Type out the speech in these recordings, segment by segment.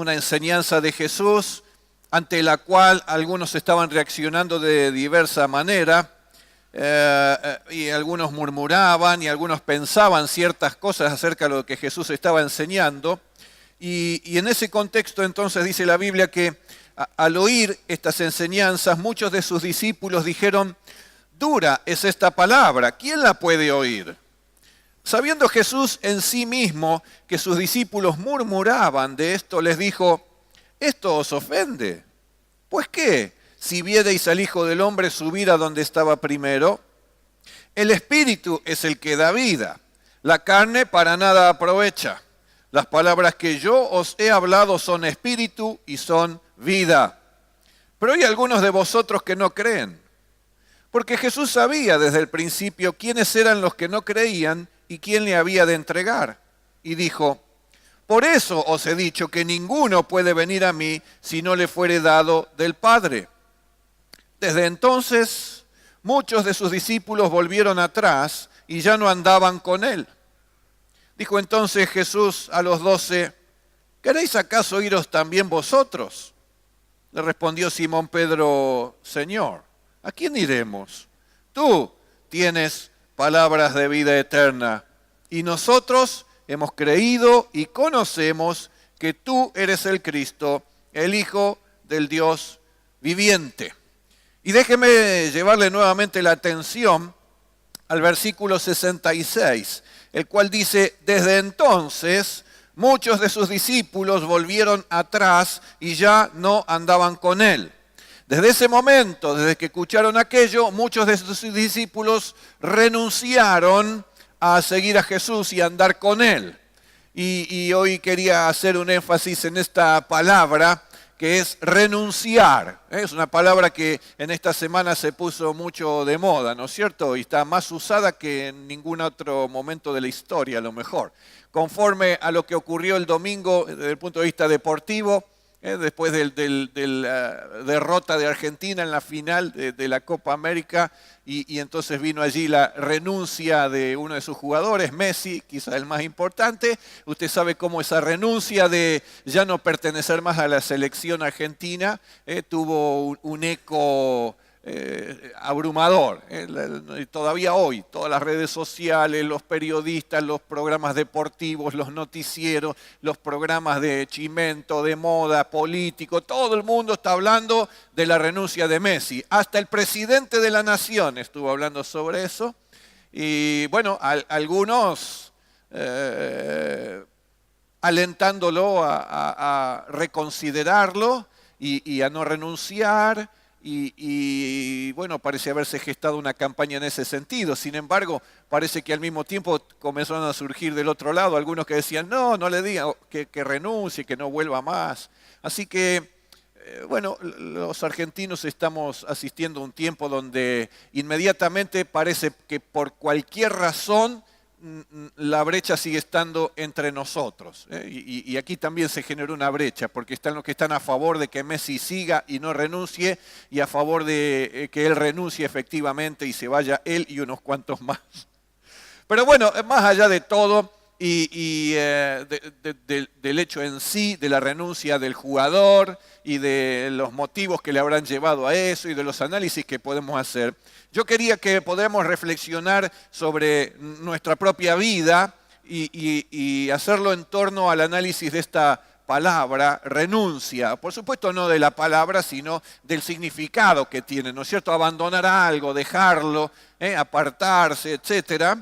una enseñanza de Jesús ante la cual algunos estaban reaccionando de diversa manera y algunos murmuraban y algunos pensaban ciertas cosas acerca de lo que Jesús estaba enseñando. Y en ese contexto entonces dice la Biblia que al oír estas enseñanzas muchos de sus discípulos dijeron: dura es esta palabra, ¿quién la puede oír? Sabiendo Jesús en sí mismo que sus discípulos murmuraban de esto, les dijo: ¿esto os ofende? Pues ¿qué? Si vierais al Hijo del Hombre subir a donde estaba primero, el Espíritu es el que da vida, la carne para nada aprovecha. Las palabras que yo os he hablado son espíritu y son vida. Pero hay algunos de vosotros que no creen, porque Jesús sabía desde el principio quiénes eran los que no creían y quién le había de entregar. Y dijo: por eso os he dicho que ninguno puede venir a mí si no le fuere dado del Padre. Desde entonces, muchos de sus discípulos volvieron atrás y ya no andaban con él. Dijo entonces Jesús a los 12: ¿queréis acaso iros también vosotros? Le respondió Simón Pedro: Señor, ¿a quién iremos? Tú tienes palabras de vida eterna, y nosotros hemos creído y conocemos que tú eres el Cristo, el Hijo del Dios viviente. Y déjeme llevarle nuevamente la atención al versículo 66, el cual dice: desde entonces muchos de sus discípulos volvieron atrás y ya no andaban con él. Desde ese momento, desde que escucharon aquello, muchos de sus discípulos renunciaron a seguir a Jesús y a andar con él. Y hoy quería hacer un énfasis en esta palabra, que es renunciar. Es una palabra que en esta semana se puso mucho de moda, ¿no es cierto? Y está más usada que en ningún otro momento de la historia, a lo mejor. Conforme a lo que ocurrió el domingo desde el punto de vista deportivo, después de la derrota de Argentina en la final de la Copa América, y entonces vino allí la renuncia de uno de sus jugadores, Messi, quizás el más importante. Usted sabe cómo esa renuncia de ya no pertenecer más a la selección argentina tuvo un eco abrumador. Todavía hoy, todas las redes sociales, los periodistas, los programas deportivos, los noticieros, los programas de chimento, de moda, político, todo el mundo está hablando de la renuncia de Messi. Hasta el presidente de la nación estuvo hablando sobre eso. Y bueno, algunos alentándolo a reconsiderarlo y a no renunciar. Y bueno, parece haberse gestado una campaña en ese sentido. Sin embargo, parece que al mismo tiempo comenzaron a surgir del otro lado algunos que decían: no le diga que renuncie, que no vuelva más. Así que, bueno, los argentinos estamos asistiendo a un tiempo donde inmediatamente parece que por cualquier razón la brecha sigue estando entre nosotros. Y aquí también se generó una brecha, porque están los que están a favor de que Messi siga y no renuncie, y a favor de que él renuncie efectivamente y se vaya él y unos cuantos más. Pero bueno, más allá de todo del hecho en sí, de la renuncia del jugador y de los motivos que le habrán llevado a eso y de los análisis que podemos hacer, yo quería que podamos reflexionar sobre nuestra propia vida y hacerlo en torno al análisis de esta palabra, renuncia. Por supuesto no de la palabra, sino del significado que tiene, ¿no es cierto? Abandonar algo, dejarlo, apartarse, etc.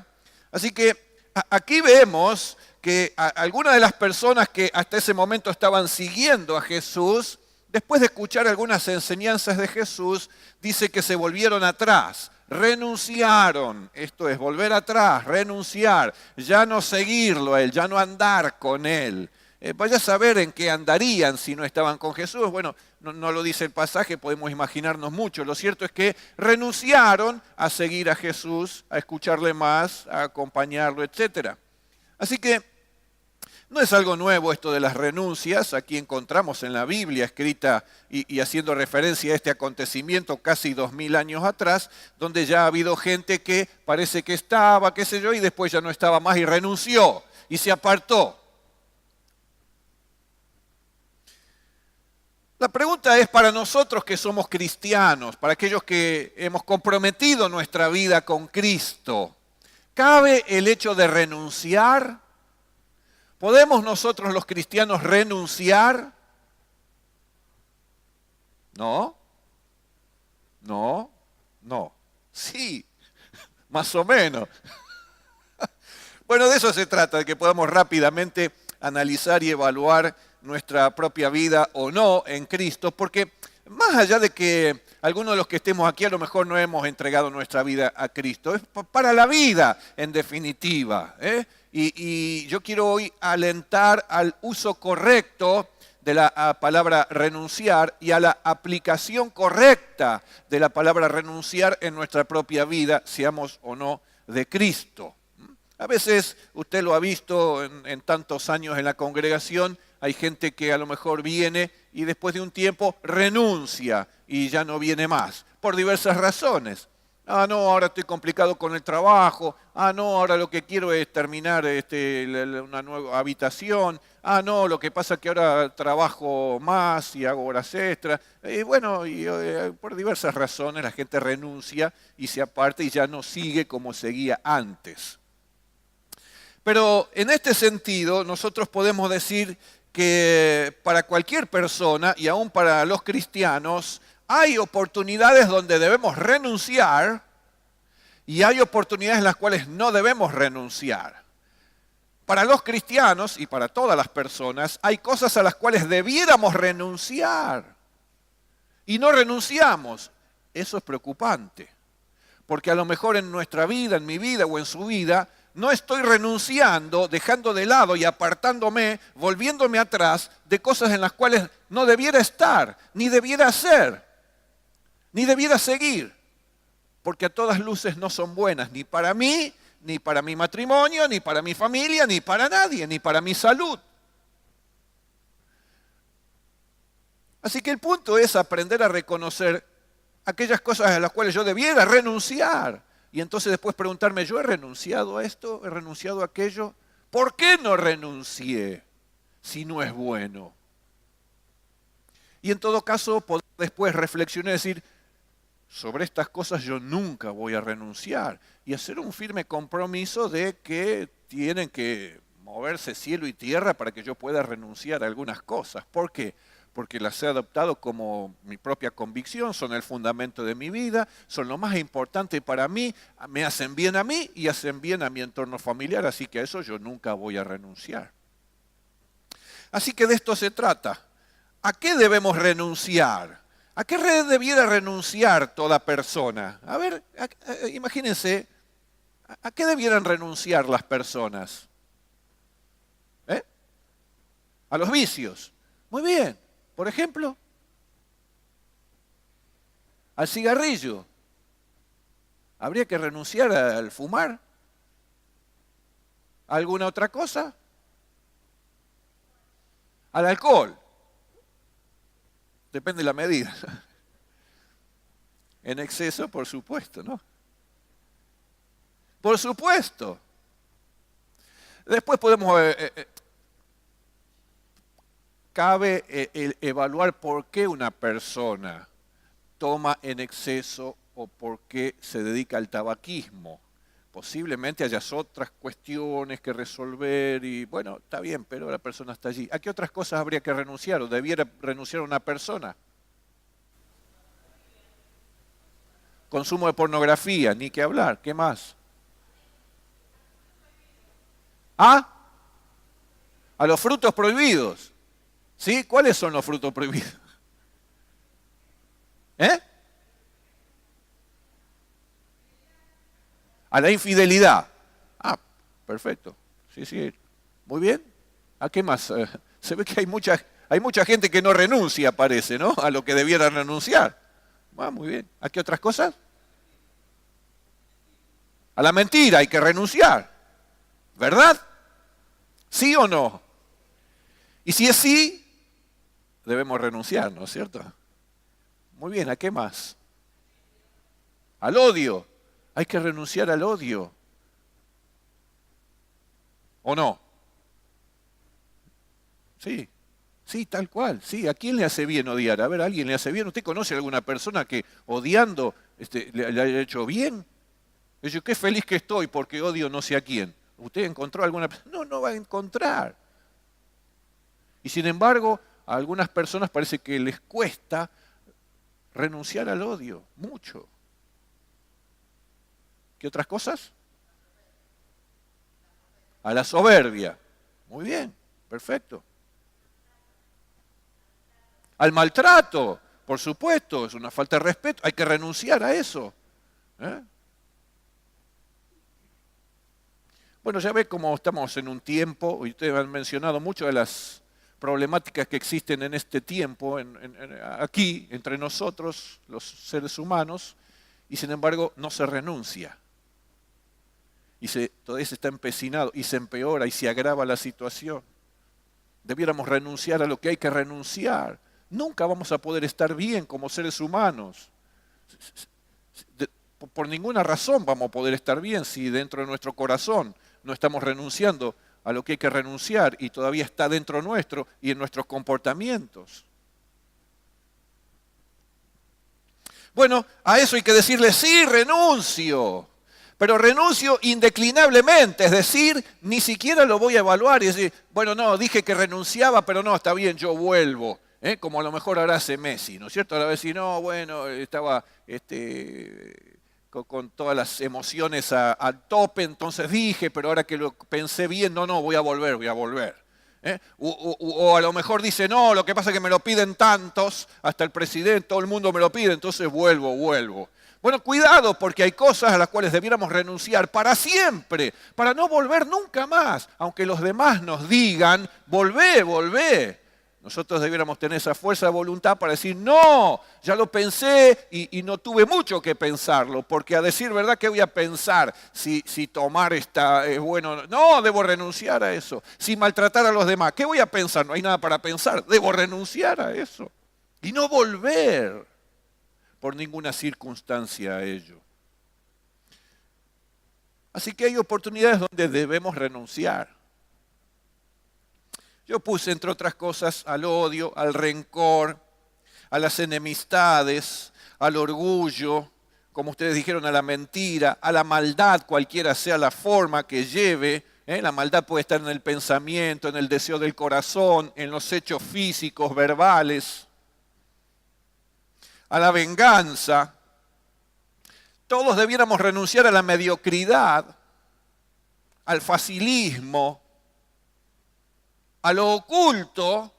Así que aquí vemos que algunas de las personas que hasta ese momento estaban siguiendo a Jesús, después de escuchar algunas enseñanzas de Jesús, dice que se volvieron atrás, renunciaron. Esto es, volver atrás, renunciar, ya no seguirlo a él, ya no andar con él. Vaya a saber en qué andarían si no estaban con Jesús. Bueno, no lo dice el pasaje, podemos imaginarnos mucho. Lo cierto es que renunciaron a seguir a Jesús, a escucharle más, a acompañarlo, etc. Así que no es algo nuevo esto de las renuncias. Aquí encontramos en la Biblia escrita y haciendo referencia a este acontecimiento casi 2000 años atrás, donde ya ha habido gente que parece que estaba, qué sé yo, y después ya no estaba más y renunció y se apartó. La pregunta es para nosotros que somos cristianos, para aquellos que hemos comprometido nuestra vida con Cristo. ¿Cabe el hecho de renunciar? ¿Podemos nosotros los cristianos renunciar? No, no. Sí, más o menos. Bueno, de eso se trata, de que podamos rápidamente analizar y evaluar nuestra propia vida o no en Cristo, porque más allá de que algunos de los que estemos aquí a lo mejor no hemos entregado nuestra vida a Cristo, es para la vida en definitiva. Y yo quiero hoy alentar al uso correcto de la palabra renunciar y a la aplicación correcta de la palabra renunciar en nuestra propia vida, seamos o no de Cristo. A veces usted lo ha visto en tantos años en la congregación, hay gente que a lo mejor viene y después de un tiempo renuncia y ya no viene más, por diversas razones. Ah, no, ahora estoy complicado con el trabajo. Ah, no, ahora lo que quiero es terminar una nueva habitación. Ah, no, lo que pasa es que ahora trabajo más y hago horas extras. Por diversas razones la gente renuncia y se aparta y ya no sigue como seguía antes. Pero en este sentido, nosotros podemos decir que para cualquier persona, y aún para los cristianos, hay oportunidades donde debemos renunciar y hay oportunidades en las cuales no debemos renunciar. Para los cristianos y para todas las personas, hay cosas a las cuales debiéramos renunciar y no renunciamos. Eso es preocupante, porque a lo mejor en nuestra vida, en mi vida o en su vida, no estoy renunciando, dejando de lado y apartándome, volviéndome atrás de cosas en las cuales no debiera estar, ni debiera hacer, ni debiera seguir, porque a todas luces no son buenas, ni para mí, ni para mi matrimonio, ni para mi familia, ni para nadie, ni para mi salud. Así que el punto es aprender a reconocer aquellas cosas a las cuales yo debiera renunciar. Y entonces después preguntarme, ¿yo he renunciado a esto? ¿He renunciado a aquello? ¿Por qué no renuncié si no es bueno? Y en todo caso, poder después reflexionar y decir, sobre estas cosas yo nunca voy a renunciar. Y hacer un firme compromiso de que tienen que moverse cielo y tierra para que yo pueda renunciar a algunas cosas. ¿Por qué? Porque las he adoptado como mi propia convicción, son el fundamento de mi vida, son lo más importante para mí, me hacen bien a mí y hacen bien a mi entorno familiar, así que a eso yo nunca voy a renunciar. Así que de esto se trata. ¿A qué debemos renunciar? ¿A qué debiera renunciar toda persona? A ver, imagínense, ¿a qué debieran renunciar las personas? A los vicios. Muy bien. Por ejemplo, al cigarrillo. ¿Habría que renunciar al fumar? ¿Alguna otra cosa? Al alcohol. Depende de la medida. En exceso, por supuesto, ¿no? Por supuesto. Después podemos... cabe evaluar por qué una persona toma en exceso o por qué se dedica al tabaquismo. Posiblemente hayas otras cuestiones que resolver y bueno, está bien, pero la persona está allí. ¿A qué otras cosas habría que renunciar o debiera renunciar una persona? Consumo de pornografía, ni que hablar. ¿Qué más? ¿Ah? A los frutos prohibidos. ¿Sí? ¿Cuáles son los frutos prohibidos? A la infidelidad. Ah, perfecto. Sí. Muy bien. ¿A qué más? Se ve que hay mucha gente que no renuncia, parece, ¿no? A lo que debiera renunciar. Ah, muy bien. ¿A qué otras cosas? A la mentira hay que renunciar. ¿Verdad? ¿Sí o no? Y si es sí, debemos renunciar, ¿no es cierto? Muy bien, ¿a qué más? Al odio. Hay que renunciar al odio. ¿O no? Sí. Sí, tal cual. Sí, ¿a quién le hace bien odiar? A ver, ¿a alguien le hace bien? ¿Usted conoce a alguna persona que odiando le haya hecho bien? Dice, qué feliz que estoy porque odio no sé a quién. ¿Usted encontró alguna persona? No, no va a encontrar. Y sin embargo, a algunas personas parece que les cuesta renunciar al odio, mucho. ¿Qué otras cosas? A la soberbia. Muy bien, perfecto. Al maltrato, por supuesto, es una falta de respeto, hay que renunciar a eso. ¿Eh? Bueno, ya ve cómo estamos en un tiempo, y ustedes han mencionado muchas de las problemáticas que existen en este tiempo, aquí, entre nosotros, los seres humanos, y sin embargo no se renuncia. Y todavía se está empecinado, y se empeora, y se agrava la situación. Debiéramos renunciar a lo que hay que renunciar. Nunca vamos a poder estar bien como seres humanos. Por ninguna razón vamos a poder estar bien si dentro de nuestro corazón no estamos renunciando a lo que hay que renunciar y todavía está dentro nuestro y en nuestros comportamientos. Bueno, a eso hay que decirle, sí, renuncio, pero renuncio indeclinablemente, es decir, ni siquiera lo voy a evaluar y decir, bueno, no, dije que renunciaba, pero no, está bien, yo vuelvo. Como a lo mejor ahora hace Messi, ¿no es cierto? Ahora va a decir, no, bueno, estaba con todas las emociones al tope, entonces dije, pero ahora que lo pensé bien, no, voy a volver. O a lo mejor dice, no, lo que pasa es que me lo piden tantos, hasta el presidente, todo el mundo me lo pide, entonces vuelvo. Bueno, cuidado, porque hay cosas a las cuales debiéramos renunciar para siempre, para no volver nunca más, aunque los demás nos digan, volvé. Nosotros debiéramos tener esa fuerza de voluntad para decir, no, ya lo pensé y no tuve mucho que pensarlo, porque a decir verdad, ¿qué voy a pensar si tomar es bueno? No, debo renunciar a eso. Si maltratar a los demás, ¿qué voy a pensar? No hay nada para pensar, debo renunciar a eso. Y no volver por ninguna circunstancia a ello. Así que hay oportunidades donde debemos renunciar. Yo puse, entre otras cosas, al odio, al rencor, a las enemistades, al orgullo, como ustedes dijeron, a la mentira, a la maldad, cualquiera sea la forma que lleve. La maldad puede estar en el pensamiento, en el deseo del corazón, en los hechos físicos, verbales, a la venganza. Todos debiéramos renunciar a la mediocridad, al facilismo, a lo oculto.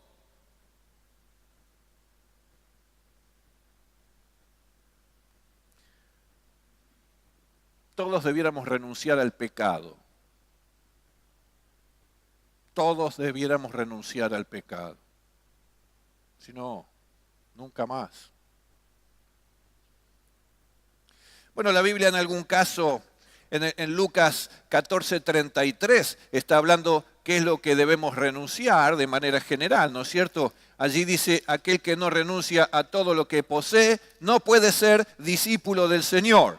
Todos debiéramos renunciar al pecado. Todos debiéramos renunciar al pecado. Si no, nunca más. Bueno, la Biblia en algún caso, en Lucas 14:33, está hablando qué es lo que debemos renunciar de manera general, ¿no es cierto? Allí dice, aquel que no renuncia a todo lo que posee, no puede ser discípulo del Señor.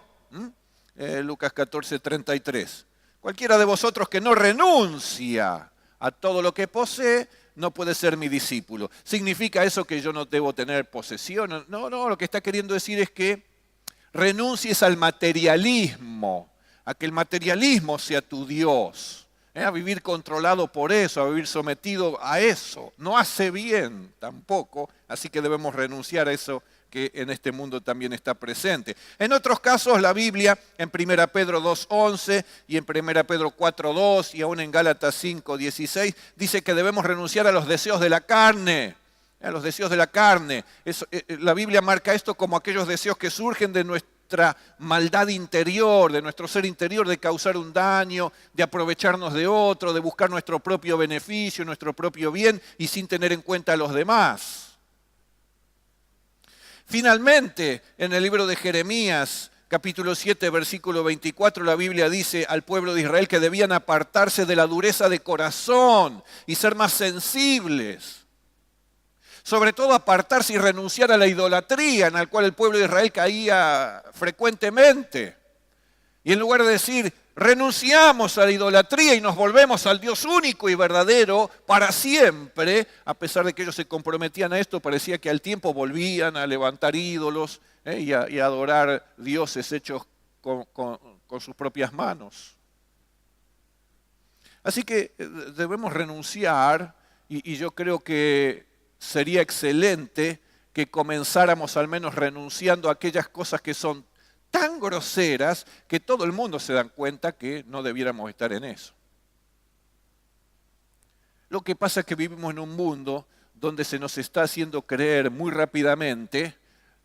Lucas 14:33. Cualquiera de vosotros que no renuncia a todo lo que posee, no puede ser mi discípulo. ¿Significa eso que yo no debo tener posesión? No, lo que está queriendo decir es que renuncies al materialismo, a que el materialismo sea tu Dios, a vivir controlado por eso, a vivir sometido a eso. No hace bien tampoco, así que debemos renunciar a eso que en este mundo también está presente. En otros casos, la Biblia, en 1 Pedro 2:11 y en 1 Pedro 4:2 y aún en Gálatas 5:16, dice que debemos renunciar a los deseos de la carne. A los deseos de la carne. La Biblia marca esto como aquellos deseos que surgen de nuestra maldad interior, de nuestro ser interior, de causar un daño, de aprovecharnos de otro, de buscar nuestro propio beneficio, nuestro propio bien y sin tener en cuenta a los demás. Finalmente, en el libro de Jeremías, capítulo 7, versículo 24, la Biblia dice al pueblo de Israel que debían apartarse de la dureza de corazón y ser más sensibles. Sobre todo apartarse y renunciar a la idolatría en la cual el pueblo de Israel caía frecuentemente. Y en lugar de decir, renunciamos a la idolatría y nos volvemos al Dios único y verdadero para siempre, a pesar de que ellos se comprometían a esto, parecía que al tiempo volvían a levantar ídolos y a adorar dioses hechos con sus propias manos. Así que debemos renunciar y yo creo que sería excelente que comenzáramos al menos renunciando a aquellas cosas que son tan groseras que todo el mundo se da cuenta que no debiéramos estar en eso. Lo que pasa es que vivimos en un mundo donde se nos está haciendo creer muy rápidamente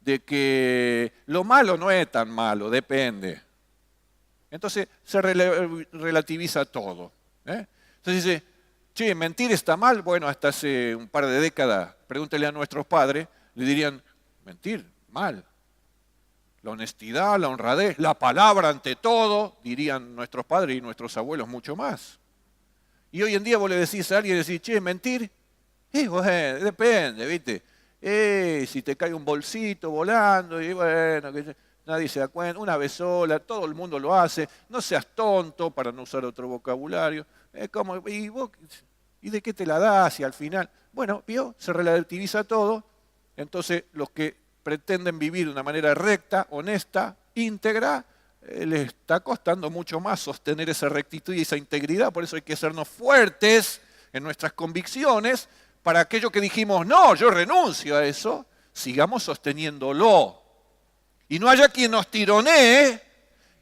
de que lo malo no es tan malo, depende. Entonces se relativiza todo. Entonces dice, che, mentir está mal. Bueno, hasta hace un par de décadas, pregúntele a nuestros padres, le dirían, mentir, mal. La honestidad, la honradez, la palabra ante todo, dirían nuestros padres y nuestros abuelos mucho más. Y hoy en día vos le decís a alguien, decís, che, mentir, bueno, depende, ¿viste? Si te cae un bolsito volando, y bueno, que nadie se da cuenta, una vez sola, todo el mundo lo hace, no seas tonto, para no usar otro vocabulario. ¿Y de qué te la das? Y al final, bueno, ¿vio? Se relativiza todo, entonces los que pretenden vivir de una manera recta, honesta, íntegra, les está costando mucho más sostener esa rectitud y esa integridad. Por eso hay que hacernos fuertes en nuestras convicciones para aquello que dijimos, no, yo renuncio a eso, sigamos sosteniéndolo. Y no haya quien nos tironee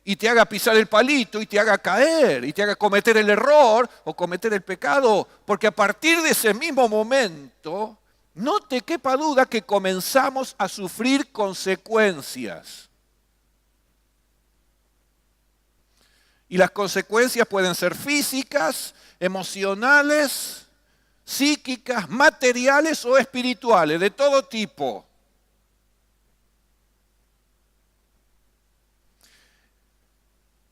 y te haga pisar el palito y te haga caer y te haga cometer el error o cometer el pecado, porque a partir de ese mismo momento no te quepa duda que comenzamos a sufrir consecuencias. Y las consecuencias pueden ser físicas, emocionales, psíquicas, materiales o espirituales, de todo tipo.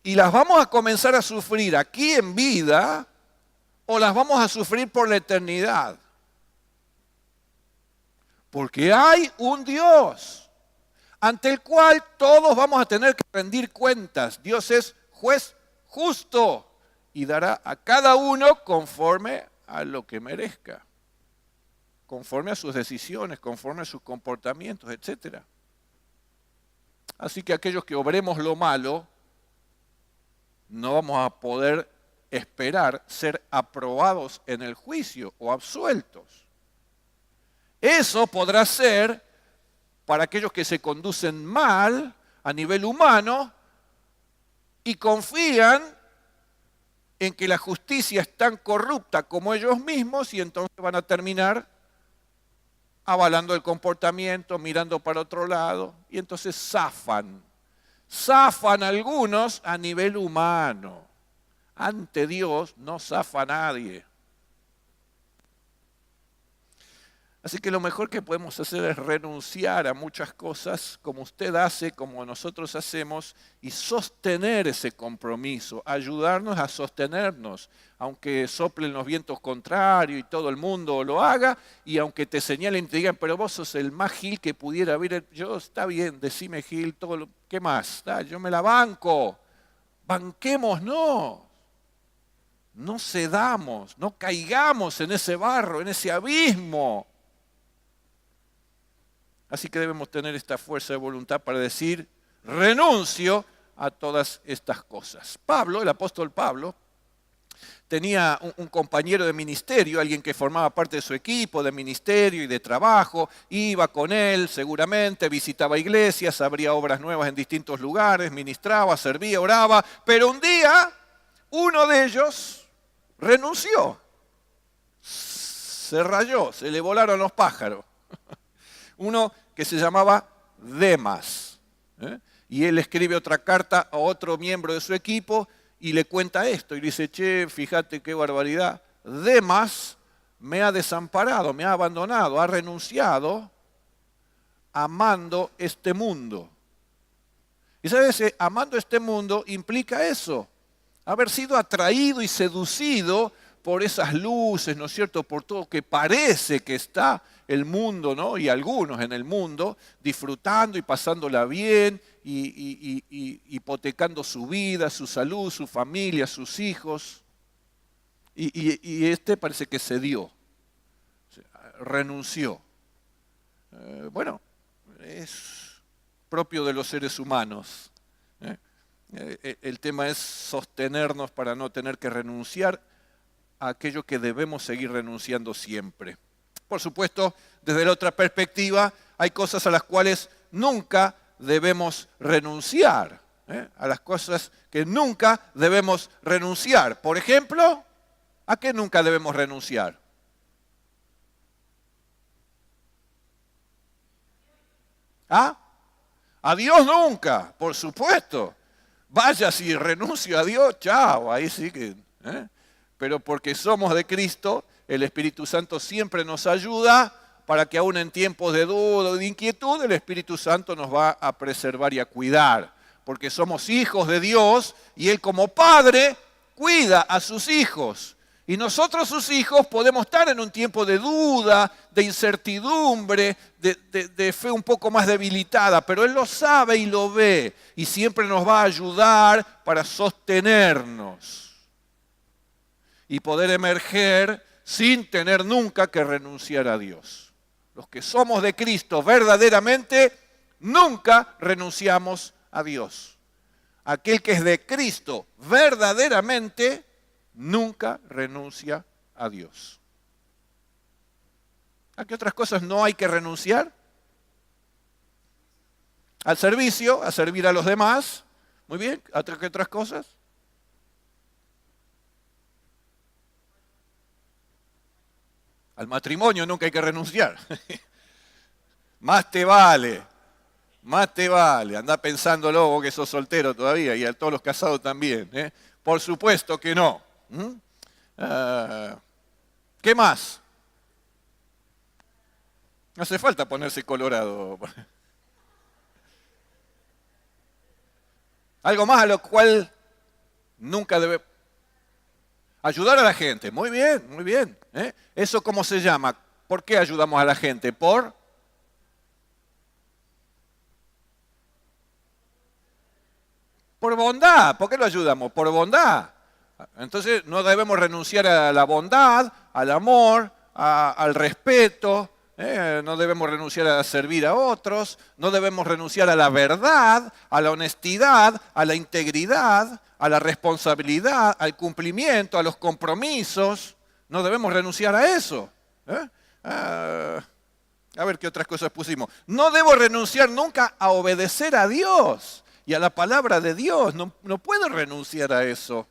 Y las vamos a comenzar a sufrir aquí en vida o las vamos a sufrir por la eternidad. Porque hay un Dios ante el cual todos vamos a tener que rendir cuentas. Dios es juez justo y dará a cada uno conforme a lo que merezca, conforme a sus decisiones, conforme a sus comportamientos, etc. Así que aquellos que obremos lo malo, no vamos a poder esperar ser aprobados en el juicio o absueltos. Eso podrá ser para aquellos que se conducen mal a nivel humano y confían en que la justicia es tan corrupta como ellos mismos y entonces van a terminar avalando el comportamiento, mirando para otro lado y entonces zafan. Zafan algunos a nivel humano. Ante Dios no zafa nadie. Así que lo mejor que podemos hacer es renunciar a muchas cosas como usted hace, como nosotros hacemos, y sostener ese compromiso, ayudarnos a sostenernos, aunque soplen los vientos contrarios y todo el mundo lo haga, y aunque te señalen y te digan, pero vos sos el más gil que pudiera haber, yo, está bien, decime gil, todo lo, ¿qué más? Yo me la banco, banquémonos. No cedamos, no caigamos en ese barro, en ese abismo. Así que debemos tener esta fuerza de voluntad para decir, renuncio a todas estas cosas. Pablo, el apóstol Pablo, tenía un compañero de ministerio, alguien que formaba parte de su equipo de ministerio y de trabajo, iba con él seguramente, visitaba iglesias, abría obras nuevas en distintos lugares, ministraba, servía, oraba, pero un día uno de ellos renunció, se rayó, se le volaron los pájaros. Uno que se llamaba Demas. Y él escribe otra carta a otro miembro de su equipo y le cuenta esto. Y le dice, che, fíjate qué barbaridad. Demas me ha desamparado, me ha abandonado, ha renunciado amando este mundo. Y sabes, amando este mundo implica eso. Haber sido atraído y seducido por esas luces, ¿no es cierto?, por todo que parece que está el mundo, ¿no?, y algunos en el mundo, disfrutando y pasándola bien, hipotecando su vida, su salud, su familia, sus hijos. Y este parece que cedió, renunció. Bueno, es propio de los seres humanos. El tema es sostenernos para no tener que renunciar a aquello que debemos seguir renunciando siempre. Por supuesto, desde la otra perspectiva, hay cosas a las cuales nunca debemos renunciar. A las cosas que nunca debemos renunciar. Por ejemplo, ¿a qué nunca debemos renunciar? ¿Ah? A Dios nunca, por supuesto. Vaya, si renuncio a Dios, chao, ahí sí que... Pero porque somos de Cristo, el Espíritu Santo siempre nos ayuda para que aún en tiempos de duda o de inquietud, el Espíritu Santo nos va a preservar y a cuidar. Porque somos hijos de Dios y Él como Padre cuida a sus hijos. Y nosotros, sus hijos, podemos estar en un tiempo de duda, de incertidumbre, de fe un poco más debilitada, pero Él lo sabe y lo ve y siempre nos va a ayudar para sostenernos y poder emerger sin tener nunca que renunciar a Dios. Los que somos de Cristo verdaderamente nunca renunciamos a Dios. Aquel que es de Cristo verdaderamente nunca renuncia a Dios. ¿A qué otras cosas no hay que renunciar? Al servicio, a servir a los demás. Muy bien, ¿a qué otras cosas? Al matrimonio nunca hay que renunciar. Más te vale. Más te vale. Andá pensándolo vos que sos soltero todavía y a todos los casados también. Por supuesto que no. ¿Qué más? No hace falta ponerse colorado. Algo más a lo cual nunca debe... Ayudar a la gente. Muy bien, muy bien. ¿Eso cómo se llama? ¿Por qué ayudamos a la gente? Por bondad. ¿Por qué lo ayudamos? Por bondad. Entonces no debemos renunciar a la bondad, al amor, al respeto, no debemos renunciar a servir a otros, no debemos renunciar a la verdad, a la honestidad, a la integridad, a la responsabilidad, al cumplimiento, a los compromisos. No debemos renunciar a eso. A ver qué otras cosas pusimos. No debo renunciar nunca a obedecer a Dios y a la palabra de Dios. No puedo renunciar a eso.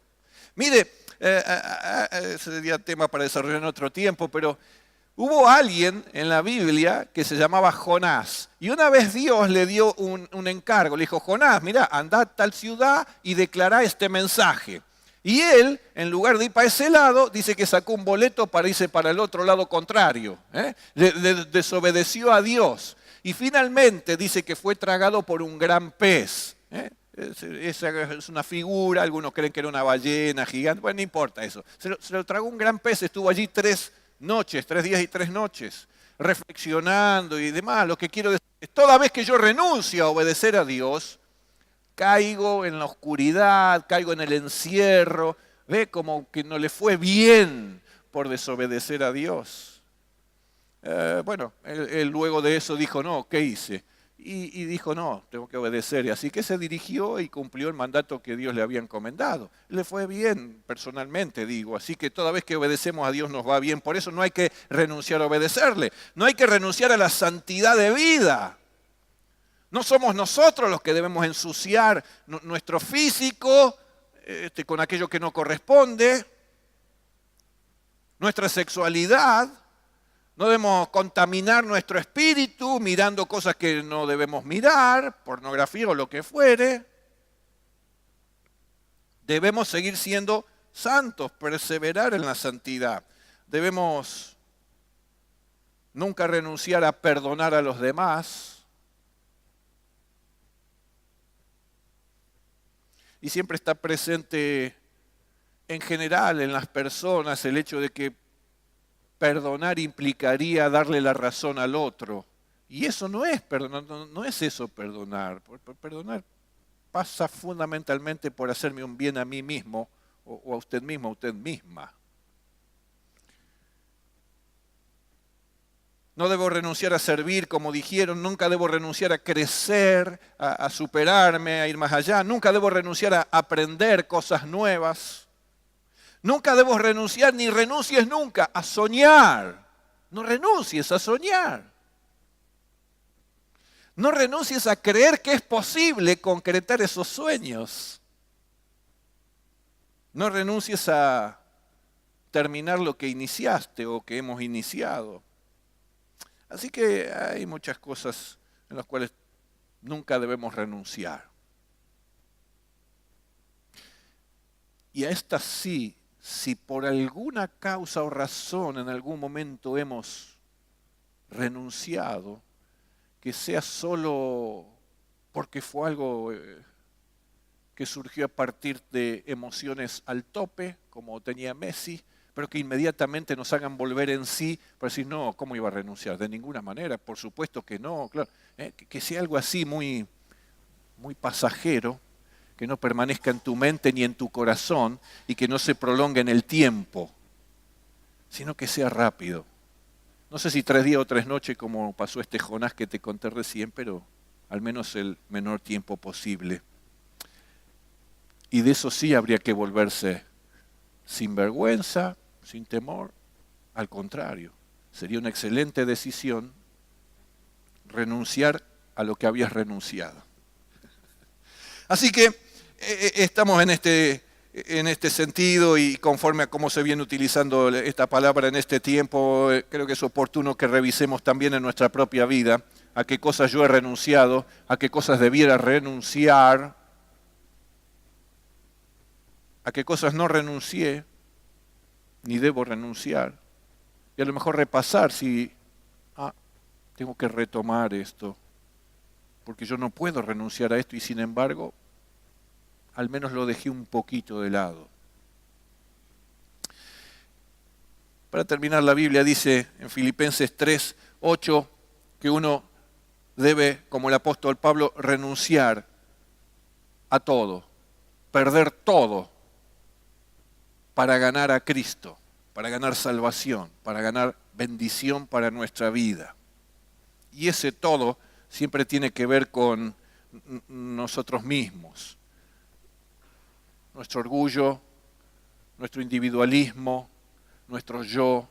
Mire, ese sería tema para desarrollar en otro tiempo, pero hubo alguien en la Biblia que se llamaba Jonás. Y una vez Dios le dio un encargo. Le dijo, Jonás, mira, anda a tal ciudad y declará este mensaje. Y él, en lugar de ir para ese lado, dice que sacó un boleto para irse para el otro lado contrario. Desobedeció a Dios. Y finalmente dice que fue tragado por un gran pez. Esa es una figura, algunos creen que era una ballena gigante, bueno, no importa eso. Se lo tragó un gran pez, estuvo allí 3 días y 3 noches, reflexionando y demás. Lo que quiero decir es, toda vez que yo renuncio a obedecer a Dios, caigo en la oscuridad, caigo en el encierro, ve como que no le fue bien por desobedecer a Dios. Bueno, él luego de eso dijo, no, ¿qué hice? Y dijo, no, tengo que obedecer. Y así que se dirigió y cumplió el mandato que Dios le había encomendado. Le fue bien personalmente, digo. Así que toda vez que obedecemos a Dios nos va bien. Por eso no hay que renunciar a obedecerle. No hay que renunciar a la santidad de vida. No somos nosotros los que debemos ensuciar nuestro físico con aquello que no corresponde. Nuestra sexualidad. No debemos contaminar nuestro espíritu mirando cosas que no debemos mirar, pornografía o lo que fuere. Debemos seguir siendo santos, perseverar en la santidad. Debemos nunca renunciar a perdonar a los demás. Y siempre está presente en general en las personas el hecho de que perdonar implicaría darle la razón al otro Y eso no es perdonar, no es eso perdonar. Perdonar pasa fundamentalmente por hacerme un bien a mí mismo o a usted mismo, a usted misma. No debo renunciar a servir, como dijeron, nunca debo renunciar a crecer, a superarme, a ir más allá. Nunca debo renunciar a aprender cosas nuevas. Nunca debo renunciar, ni renuncies nunca, a soñar. No renuncies a soñar. No renuncies a creer que es posible concretar esos sueños. No renuncies a terminar lo que iniciaste o que hemos iniciado. Así que hay muchas cosas en las cuales nunca debemos renunciar. Y a estas sí, si por alguna causa o razón en algún momento hemos renunciado, que sea solo porque fue algo que surgió a partir de emociones al tope, como tenía Messi, pero que inmediatamente nos hagan volver en sí para decir, no, ¿cómo iba a renunciar? De ninguna manera, por supuesto que no, claro. Que sea algo así muy, muy pasajero, que no permanezca en tu mente ni en tu corazón y que no se prolongue en el tiempo, sino que sea rápido. No sé si 3 días o 3 noches como pasó este Jonás que te conté recién, pero al menos el menor tiempo posible. Y de eso sí habría que volverse sin vergüenza, sin temor. Al contrario, sería una excelente decisión renunciar a lo que habías renunciado. Así que estamos en este sentido y conforme a cómo se viene utilizando esta palabra en este tiempo, creo que es oportuno que revisemos también en nuestra propia vida a qué cosas yo he renunciado, a qué cosas debiera renunciar, a qué cosas no renuncié, ni debo renunciar. Y a lo mejor repasar si tengo que retomar esto, porque yo no puedo renunciar a esto y sin embargo, al menos lo dejé un poquito de lado. Para terminar, la Biblia dice en Filipenses 3:8 que uno debe, como el apóstol Pablo, renunciar a todo, perder todo para ganar a Cristo, para ganar salvación, para ganar bendición para nuestra vida. Y ese todo siempre tiene que ver con nosotros mismos. Nuestro orgullo, nuestro individualismo, nuestro yo.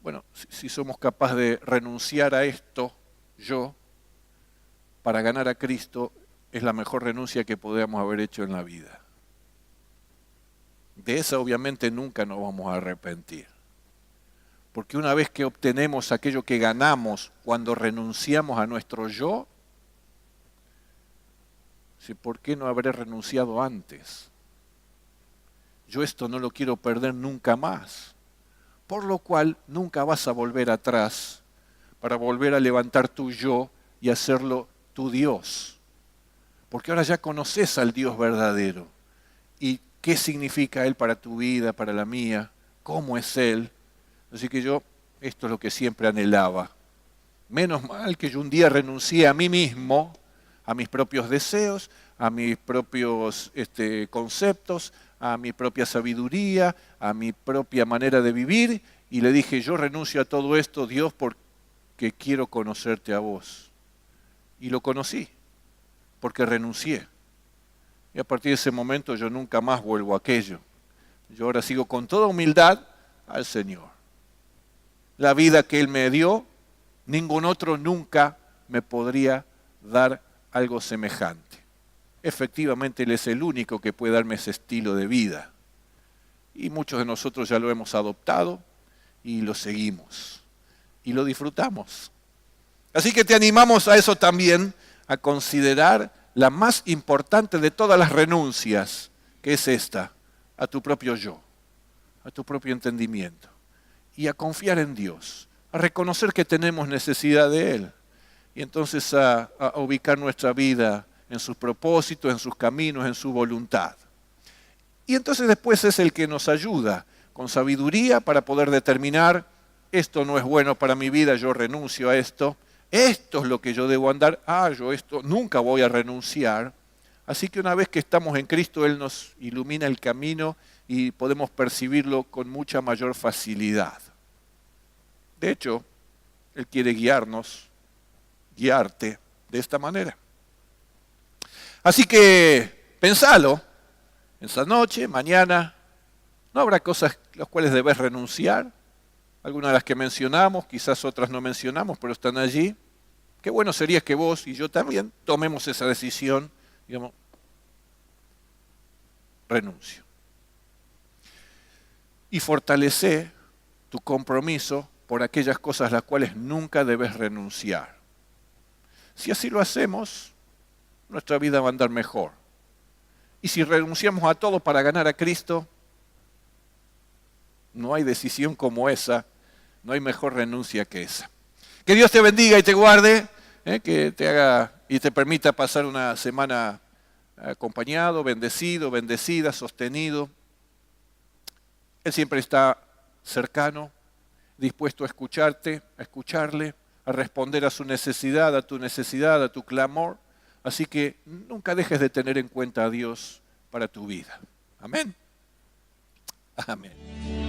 Bueno, si somos capaces de renunciar a esto, yo, para ganar a Cristo, es la mejor renuncia que podamos haber hecho en la vida. De esa obviamente nunca nos vamos a arrepentir. Porque una vez que obtenemos aquello que ganamos cuando renunciamos a nuestro yo, ¿por qué no habré renunciado antes? Yo esto no lo quiero perder nunca más. Por lo cual nunca vas a volver atrás para volver a levantar tu yo y hacerlo tu Dios. Porque ahora ya conoces al Dios verdadero. ¿Y qué significa Él para tu vida, para la mía? ¿Cómo es Él? Así que esto es lo que siempre anhelaba. Menos mal que yo un día renuncié a mí mismo, a mis propios deseos, a mis propios conceptos, a mi propia sabiduría, a mi propia manera de vivir, y le dije, yo renuncio a todo esto, Dios, porque quiero conocerte a vos. Y lo conocí, porque renuncié. Y a partir de ese momento yo nunca más vuelvo a aquello. Yo ahora sigo con toda humildad al Señor. La vida que Él me dio, ningún otro nunca me podría dar algo semejante. Efectivamente, Él es el único que puede darme ese estilo de vida. Y muchos de nosotros ya lo hemos adoptado y lo seguimos. Y lo disfrutamos. Así que te animamos a eso también, a considerar la más importante de todas las renuncias, que es esta, a tu propio yo, a tu propio entendimiento. Y a confiar en Dios, a reconocer que tenemos necesidad de Él. Y entonces a ubicar nuestra vida en sus propósitos, en sus caminos, en su voluntad. Y entonces después es el que nos ayuda con sabiduría para poder determinar esto no es bueno para mi vida, yo renuncio a esto. Esto es lo que yo debo andar. Yo esto nunca voy a renunciar. Así que una vez que estamos en Cristo, Él nos ilumina el camino y podemos percibirlo con mucha mayor facilidad. De hecho, Él quiere guiarte de esta manera. Así que pensalo, esa noche, mañana, ¿no habrá cosas las cuales debes renunciar? Algunas de las que mencionamos, quizás otras no mencionamos, pero están allí. Qué bueno sería que vos y yo también tomemos esa decisión, digamos, renuncio. Y fortalece tu compromiso por aquellas cosas a las cuales nunca debes renunciar. Si así lo hacemos, nuestra vida va a andar mejor. Y si renunciamos a todo para ganar a Cristo, no hay decisión como esa, no hay mejor renuncia que esa. Que Dios te bendiga y te guarde, que te haga y te permita pasar una semana acompañado, bendecido, bendecida, sostenido. Él siempre está cercano, dispuesto a escucharte, a escucharle, a responder a su necesidad, a tu clamor. Así que nunca dejes de tener en cuenta a Dios para tu vida. Amén. Amén.